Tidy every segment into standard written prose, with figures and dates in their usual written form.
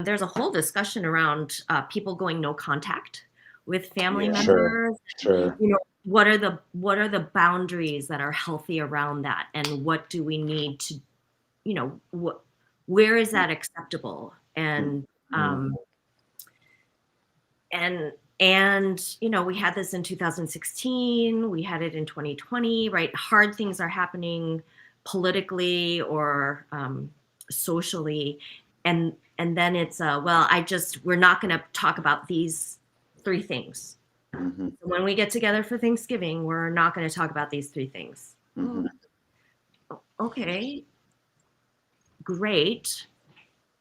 there's a whole discussion around people going no contact with family Sure. members. Sure. You know, what are the boundaries that are healthy around that, and what do we need to, you know, where is that acceptable? And and you know, we had this in 2016, we had it in 2020, right? Hard things are happening politically or socially, and then it's well, we're not going to talk about these three things. So when we get together for Thanksgiving, we're not going to talk about these three things. Okay, great.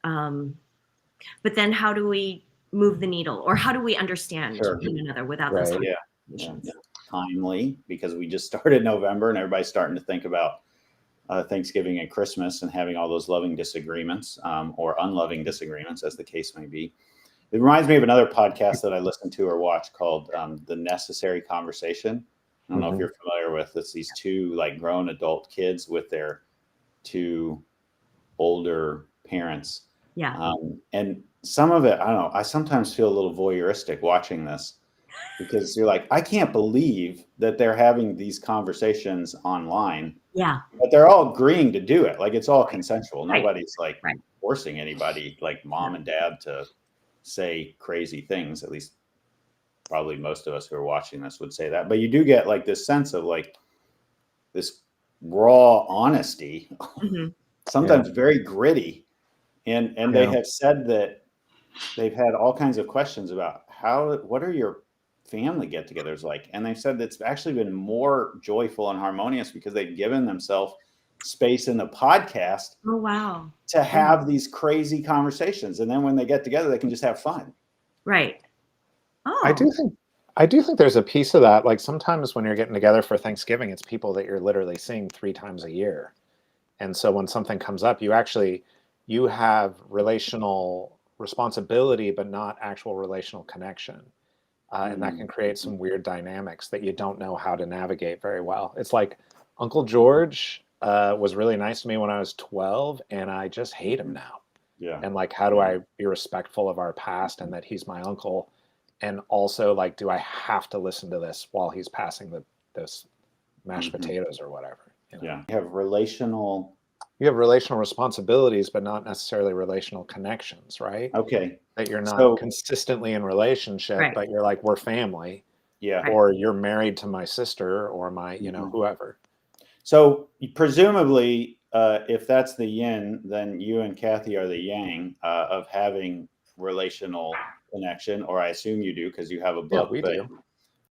But then how do we move the needle, or how do we understand one another without those conversations? Timely, because we just started November and everybody's starting to think about Thanksgiving and Christmas and having all those loving disagreements or unloving disagreements, as the case may be. It reminds me of another podcast that I listened to or watched called The Necessary Conversation. I don't know if you're familiar with this. These two like grown adult kids with their two older parents. Yeah. And some of it, I don't know, I sometimes feel a little voyeuristic watching this, because you're like, I can't believe that they're having these conversations online. Yeah. But they're all agreeing to do it. Like, it's all consensual. Right. Nobody's like forcing anybody, like mom and dad, to say crazy things. At least probably most of us who are watching this would say that. But you do get like this sense of like this raw honesty, sometimes very gritty. And they have said that they've had all kinds of questions about what are your family get-togethers like? And they've said it's actually been more joyful and harmonious because they've given themselves space in the podcast to have these crazy conversations. And then when they get together, they can just have fun. Right. Oh. I do think there's a piece of that. Like sometimes when you're getting together for Thanksgiving, it's people that you're literally seeing 3 times a year. And so when something comes up, you have relational responsibility, but not actual relational connection. And that can create some weird dynamics that you don't know how to navigate very well. It's like Uncle George was really nice to me when I was 12, and I just hate him now. Yeah. And like, how do I be respectful of our past and that he's my uncle? And also, like, do I have to listen to this while he's passing those mashed potatoes or whatever? You know? Yeah. You have relational responsibilities, but not necessarily relational connections, right? Okay. That you're not consistently in relationship, but you're like, we're family. Yeah. Or you're married to my sister or my, you know, whoever. So presumably, if that's the yin, then you and Kathy are the yang of having relational connection, or I assume you do because you have a book. Yeah, we do.